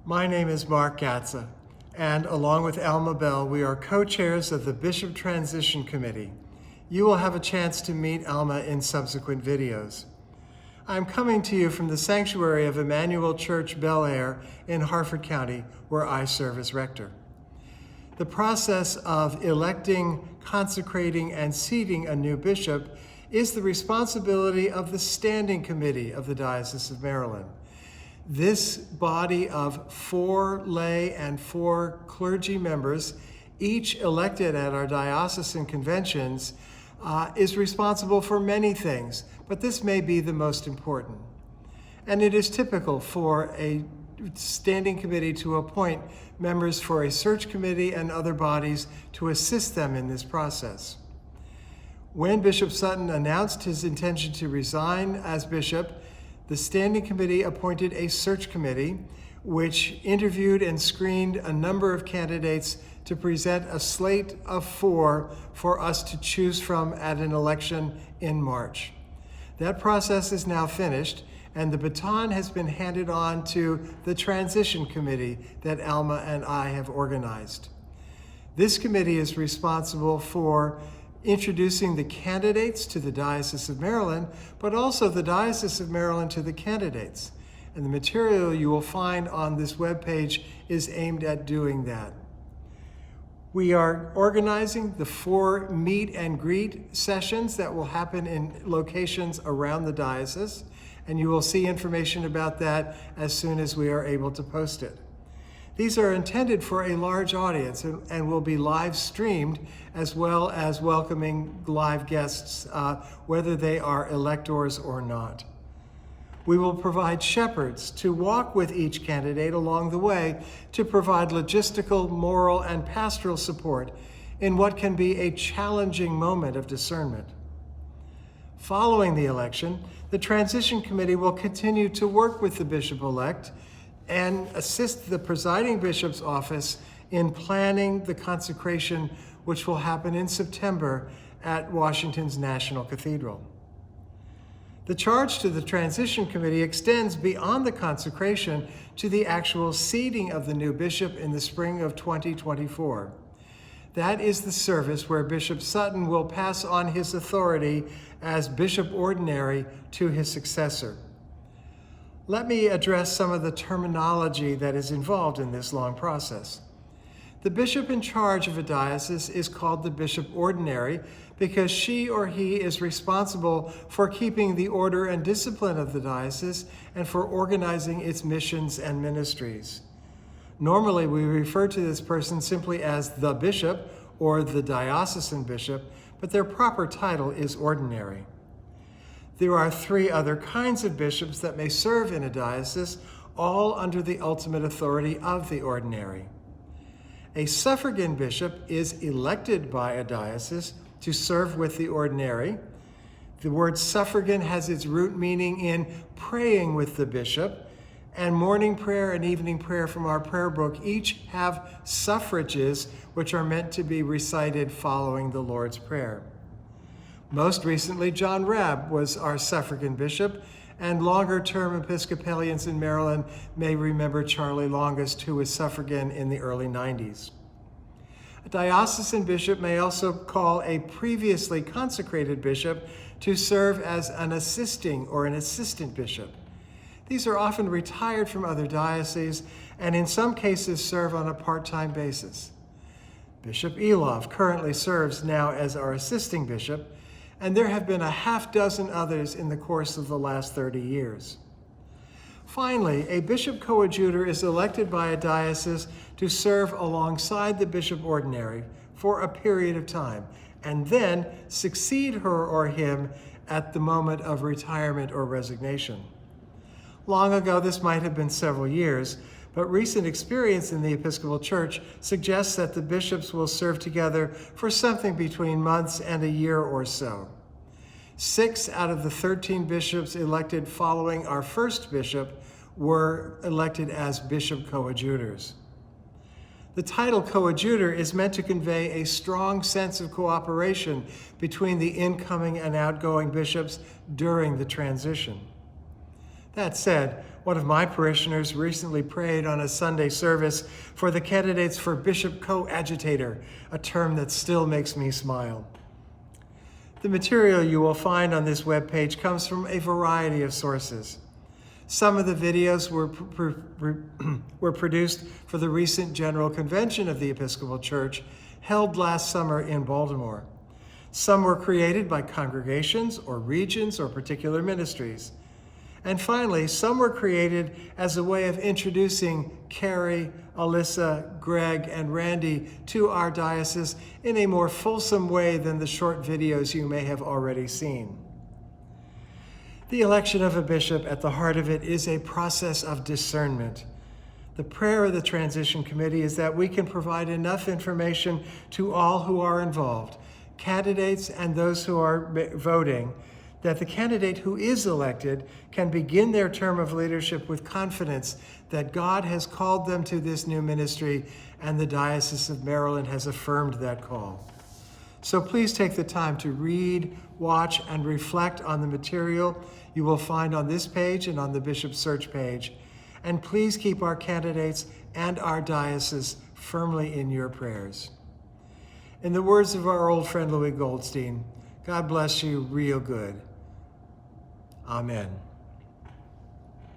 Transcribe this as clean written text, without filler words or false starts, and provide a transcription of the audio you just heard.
My name is Mark Gatza, and along with Alma Bell, we are co-chairs of the Bishop Transition Committee. You will have a chance to meet Alma in subsequent videos. I'm coming to you from the sanctuary of Emmanuel Church Bel Air in Harford County, where I serve as rector. The process of electing, consecrating, and seating a new bishop is the responsibility of the Standing Committee of the Diocese of Maryland. This body of 4 lay and 4 clergy members, each elected at our diocesan conventions, is responsible for many things, but this may be the most important. And it is typical for a standing committee to appoint members for a search committee and other bodies to assist them in this process. When Bishop Sutton announced his intention to resign as bishop, the Standing Committee appointed a search committee, which interviewed and screened a number of candidates to present a slate of 4 for us to choose from at an election in March. That process is now finished, and the baton has been handed on to the Transition Committee that Alma and I have organized. This committee is responsible for introducing the candidates to the Diocese of Maryland, but also the Diocese of Maryland to the candidates. And the material you will find on this webpage is aimed at doing that. We are organizing the 4 meet and greet sessions that will happen in locations around the diocese, and you will see information about that as soon as we are able to post it. These are intended for a large audience and will be live streamed, as well as welcoming live guests, whether they are electors or not. We will provide shepherds to walk with each candidate along the way to provide logistical, moral, and pastoral support in what can be a challenging moment of discernment. Following the election, the Transition Committee will continue to work with the bishop-elect and assist the presiding bishop's office in planning the consecration, which will happen in September at Washington's National Cathedral. The charge to the Transition Committee extends beyond the consecration to the actual seating of the new bishop in the spring of 2024. That is the service where Bishop Sutton will pass on his authority as Bishop Ordinary to his successor. Let me address some of the terminology that is involved in this long process. The bishop in charge of a diocese is called the Bishop Ordinary because she or he is responsible for keeping the order and discipline of the diocese and for organizing its missions and ministries. Normally, we refer to this person simply as the bishop or the diocesan bishop, but their proper title is ordinary. There are 3 other kinds of bishops that may serve in a diocese, all under the ultimate authority of the ordinary. A suffragan bishop is elected by a diocese to serve with the ordinary. The word suffragan has its root meaning in praying with the bishop, and morning prayer and evening prayer from our prayer book each have suffrages which are meant to be recited following the Lord's Prayer. Most recently, John Rabb was our suffragan bishop, and longer-term Episcopalians in Maryland may remember Charlie Longest, who was suffragan in the early 90s. A diocesan bishop may also call a previously consecrated bishop to serve as an assisting or an assistant bishop. These are often retired from other dioceses and in some cases serve on a part-time basis. Bishop Eloff currently serves now as our assisting bishop, and there have been a half-dozen others in the course of the last 30 years. Finally, a bishop coadjutor is elected by a diocese to serve alongside the bishop ordinary for a period of time, and then succeed her or him at the moment of retirement or resignation. Long ago, this might have been several years, but recent experience in the Episcopal Church suggests that the bishops will serve together for something between months and a year or so. 6 out of the 13 bishops elected following our first bishop were elected as bishop coadjutors. The title coadjutor is meant to convey a strong sense of cooperation between the incoming and outgoing bishops during the transition. That said, One of my parishioners recently prayed on a Sunday service for the candidates for Bishop Coadjutor, a term that still makes me smile. The material you will find on this webpage comes from a variety of sources. Some of the videos were produced for the recent General Convention of the Episcopal Church held last summer in Baltimore. Some were created by congregations or regions or particular ministries. And finally, some were created as a way of introducing Carrie, Alyssa, Greg, and Randy to our diocese in a more fulsome way than the short videos you may have already seen. The election of a bishop, at the heart of it, is a process of discernment. The prayer of the Transition Committee is that we can provide enough information to all who are involved, candidates and those who are voting, that the candidate who is elected can begin their term of leadership with confidence that God has called them to this new ministry and the Diocese of Maryland has affirmed that call. So please take the time to read, watch, and reflect on the material you will find on this page and on the Bishop's Search page. And please keep our candidates and our diocese firmly in your prayers. In the words of our old friend Louis Goldstein, God bless you real good. Amen.